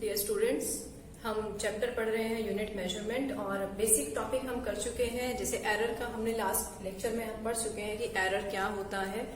Dear students, हम chapter पढ़ रहे हैं यूनिट मेजरमेंट और बेसिक टॉपिक हम कर चुके हैं। जैसे एरर का हमने लास्ट लेक्चर में हम पढ़ चुके हैं कि एरर क्या होता है,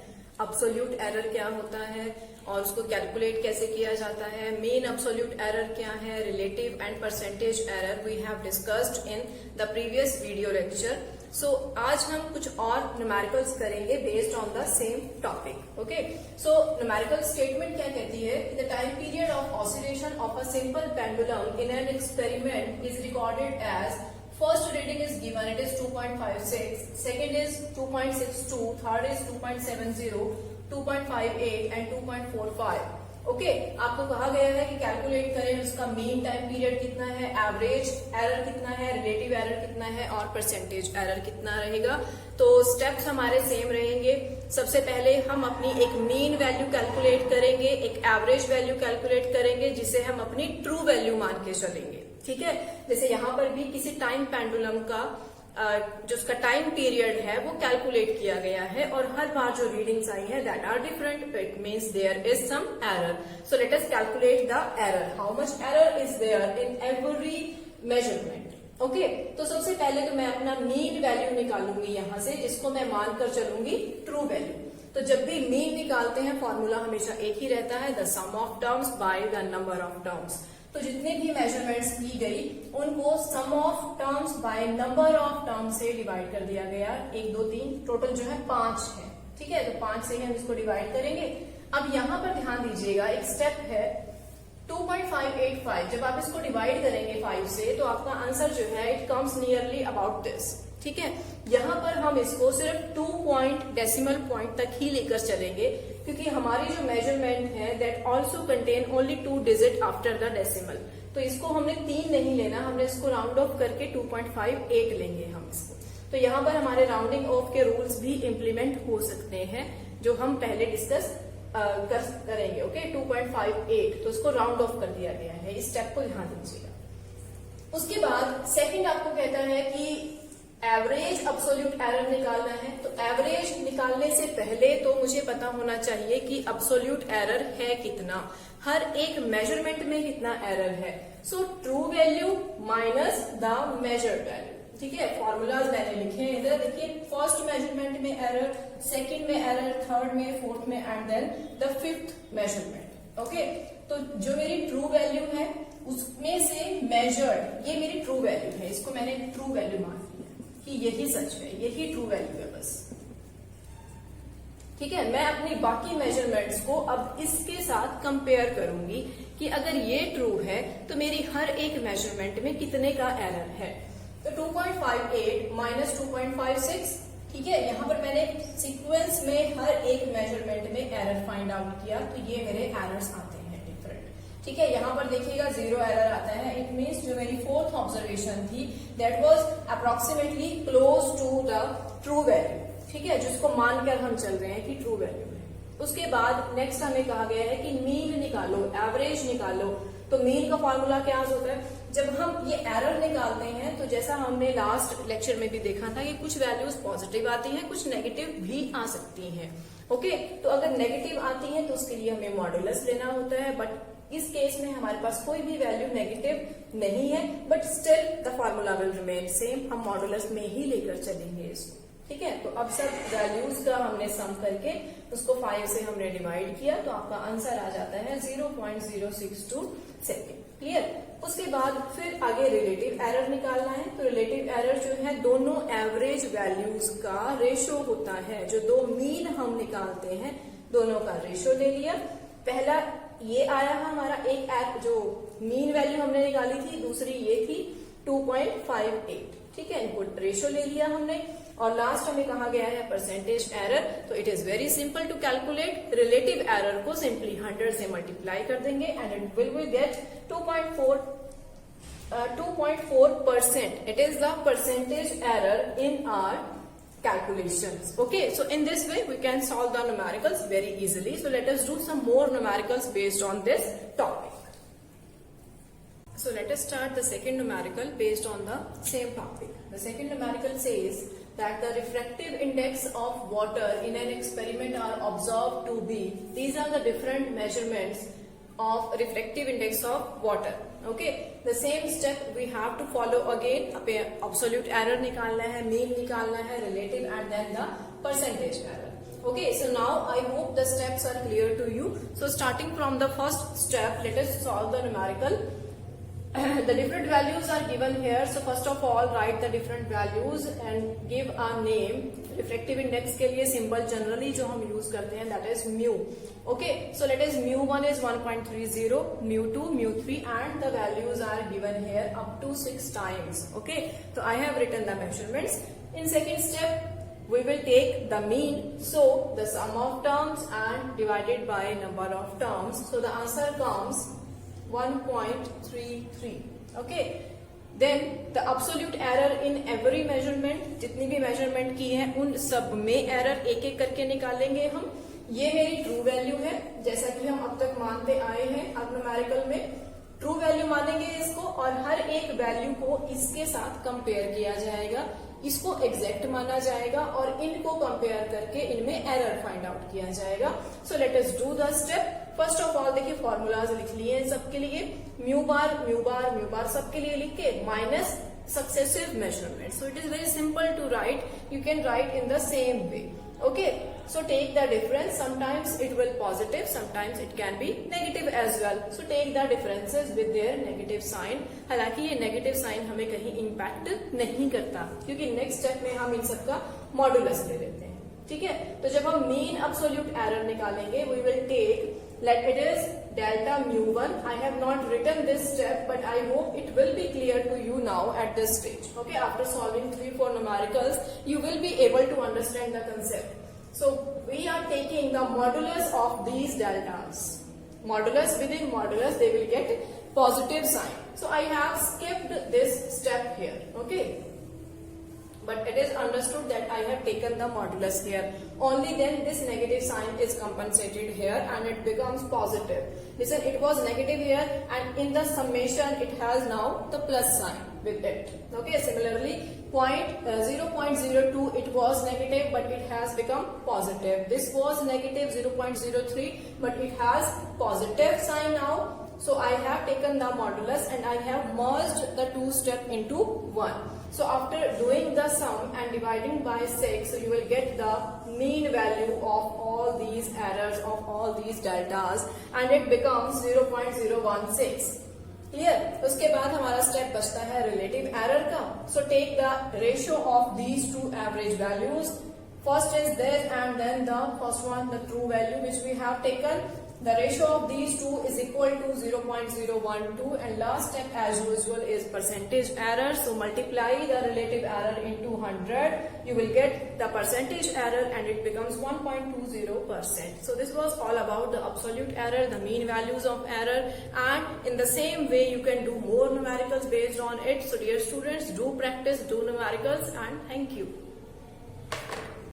अब्सोल्यूट एरर क्या होता है और उसको कैलकुलेट कैसे किया जाता है, मेन अब्सोल्यूट एरर क्या है, relative and percentage error we have discussed in the previous video lecture. So आज हम कुछ और न्यूमेरिकल्स करेंगे based on the same topic. Okay, so numerical statement क्या कहती है? The time period of oscillation of a simple pendulum in an experiment is recorded as first reading is given, it is 2.56, second is 2.62, third is 2.70, 2.58 and 2.45। Okay, आपको कहा गया है कि calculate करें उसका मीन टाइम पीरियड कितना है, average error कितना है, रिलेटिव एरर कितना है और परसेंटेज एरर कितना रहेगा। तो स्टेप्स हमारे सेम रहेंगे। सबसे पहले हम अपनी एक मीन वैल्यू कैलकुलेट करेंगे, एक एवरेज वैल्यू कैलकुलेट करेंगे जिसे हम अपनी ट्रू वैल्यू मान के चलेंगे। ठीक है, जैसे यहाँ पर भी किसी टाइम पेंडुलम का जो उसका टाइम पीरियड है वो कैलकुलेट किया गया है और हर बार जो रीडिंग्स आई है that are different, it means there is some error. So let us calculate the error, how much error is there in every measurement. Okay, तो सबसे पहले तो मैं अपना मीन वैल्यू निकालूंगी यहाँ से, जिसको मैं मानकर चलूंगी ट्रू वैल्यू। तो जब भी मीन निकालते हैं फॉर्मूला हमेशा एक ही रहता है, the sum of terms by the number of terms. तो जितने भी मेजरमेंट्स की गई उनको sum of terms by number of terms से डिवाइड कर दिया गया। 1 2 3 टोटल जो है 5 है। ठीक है, तो 5 से ही हम इसको डिवाइड करेंगे। अब यहाँ पर ध्यान दीजिएगा, एक स्टेप है 2.585। जब आप इसको डिवाइड करेंगे 5 से तो आपका आंसर जो है it comes nearly about this. ठीक है, यहाँ पर हम इसको सिर्फ 2 डेसिमल पॉइंट तक ही लेकर चलेंगे क्योंकि हमारी जो मेजरमेंट है that also contain only 2 digit after the decimal. तो इसको हमने 3 नहीं लेना, हमने इसको राउंड ऑफ करके 2.58 लेंगे हम इसको। तो यहाँ पर हमारे राउंडिंग ऑफ के रूल्स भी इम्प्लीमेंट हो सकते हैं जो हम पहले डिस्कस करेंगे। ओके, 2.58 तो इसको राउंड ऑफ कर दिया गया है, इस स्टेप को ध्यान दीजिएगा। उसके बाद सेकंड आपको कहता है कि एवरेज अब्सोल्यूट एरर निकालना है। तो एवरेज निकालने से पहले तो मुझे पता होना चाहिए कि अब्सोल्यूट एरर है कितना, हर एक मेजरमेंट में कितना एरर है। So true value minus the measured value. ठीक है, फॉर्मूलाज मैंने लिखे हैं इधर देखिए। फर्स्ट मेजरमेंट में एरर, सेकंड में एरर, थर्ड में, फोर्थ में and then the fifth measurement. Okay, तो जो मेरी ट्रू वैल्यू है उसमें से मेजर्ड, ये मेरी ट्रू वैल्यू है, इसको मैंने ट्रू वैल्यू मान कि यही सच है, यही ट्रू वैल्यू है बस। ठीक है, मैं अपनी बाकी मेजरमेंट्स को अब इसके साथ कंपेयर करूंगी कि अगर ये ट्रू है तो मेरी हर एक मेजरमेंट में कितने का एरर है। तो 2.58 माइनस 2.56। ठीक है, यहाँ पर मैंने सीक्वेंस में हर एक मेजरमेंट में एरर फाइंड आउट किया, तो ये मेरे एरर्स आते हैं डिफरेंट। ठीक है, यहाँ पर देखिएगा 0 एरर आता है। इट मीन्स जो मेरी फोर्थ ऑब्जर्वेशन थी that was approximately close to the true value. ठीक है, जिसको मानकर हम चल रहे हैं कि ट्रू वैल्यू है। उसके बाद नेक्स्ट हमें कहा गया है कि मीन निकालो, एवरेज निकालो। तो मीन का फॉर्मूला क्या होता है? जब हम ये एरर निकालते हैं तो जैसा हमने लास्ट लेक्चर में भी देखा था कि कुछ वैल्यूज पॉजिटिव आती हैं, कुछ नेगेटिव भी आ सकती हैं। ओके, तो अगर नेगेटिव आती हैं तो उसके लिए हमें मॉडुलस लेना होता है, बट इस केस में हमारे पास कोई भी वैल्यू नेगेटिव नहीं है, but still the formula will remain same. हम मॉडुलस में ही लेकर चलेंगे इसको। ठीक है, तो अब सब वैल्यूज का हमने सम करके उसको 5 से हमने डिवाइड किया तो आपका आंसर आ जाता है 0.062 सेकेंड। क्लियर? उसके बाद फिर आगे रिलेटिव एरर निकालना है। तो रिलेटिव एरर जो है दोनों एवरेज वैल्यूज का रेशो होता है। जो दो मीन हम निकालते हैं दोनों का रेशो ले लिया। पहला ये आया है हमारा एक जो मीन वैल्यू हमने निकाली थी, दूसरी ये थी 2.58। ठीक है, इनको रेशो ले लिया हमने। और लास्ट हमें कहा गया है परसेंटेज एरर। तो it is very simple to calculate. Relative error को सिंपली 100 से मल्टीप्लाई कर देंगे and it will get 2.4%. It is the percentage error in our calculations. Okay, so in this way we can solve the numericals very easily. So let us do some more numericals based on this topic. So let us start the second numerical based on the same topic. The second numerical says that the refractive index of water in an experiment are observed to be, these are the different measurements of refractive index of water. Okay, the same step we have to follow again. Absolute error निकालना है, mean निकालना है, relative and then the percentage error. Okay, so now I hope the steps are clear to you. So starting from the first step, let us solve the numerical. The different values are given here. So first of all, write the different values and give a name. Refractive index के लिए symbol generally जो हम use करते हैं, that is mu. Okay, so let us mu1 is 1.30, mu2, mu3, and the values are given here up to 6 times. Okay, so I have written the measurements. In second step, we will take the mean, so the sum of terms and divided by number of terms. So the answer comes 1.33. Okay, then the absolute error in every measurement, जितनी भी measurement की है उन सब में error एक एक करके निकालेंगे हम. ये मेरी ट्रू वैल्यू है, जैसा कि हम अब तक मानते आए हैं. अब न्यूमेरिकल में ट्रू वैल्यू मानेंगे इसको और हर एक वैल्यू को इसके साथ कंपेयर किया जाएगा, इसको एग्जैक्ट माना जाएगा और इनको कंपेयर करके इनमें एरर फाइंड आउट किया जाएगा. So let us do the step. First of all देखिए फॉर्मूलाज लिख लिए हैं सबके लिए. Mu bar mu bar mu bar सबके लिए लिख के माइनस successive measurement. So it is very simple to write. You can write in the same way. Okay, so take the difference. Sometimes it will positive, sometimes it can be negative as well. So take the differences with their negative sign. हालांकि ये negative sign हमें कहीं impact नहीं करता, क्योंकि next step में हम इन सबका मॉडुलस ले लेते हैं. ठीक है, तो जब हम mean absolute error निकालेंगे, we will take, let it is delta mu1. I have not written this step, but I hope it will be clear to you now at this stage. Okay, after solving 3-4 numericals, you will be able to understand the concept. So we are taking the modulus of these deltas. Modulus, within modulus, they will get positive sign. So I have skipped this step here. Okay. But it is understood that I have taken the modulus here. Only then this negative sign is compensated here and it becomes positive. Listen, it was negative here and in the summation it has now the plus sign with it. Okay, similarly 0.02 it was negative but it has become positive. This was negative 0.03 but it has positive sign now. So I have taken the modulus and I have merged the two steps into one. So after doing the sum and dividing by 6, so you will get the mean value of all these errors of all these deltas and it becomes 0.016. Clear? उसके बाद हमारा step बचता है relative error का. So take the ratio of these two average values. First is this and then the first one, the true value which we have taken. The ratio of these two is equal to 0.012 and last step as usual is percentage error. So multiply the relative error into 100. You will get the percentage error and it becomes 1.20%. So this was all about the absolute error, the mean values of error, and in the same way you can do more numericals based on it. So dear students, do practice, do numericals, and thank you.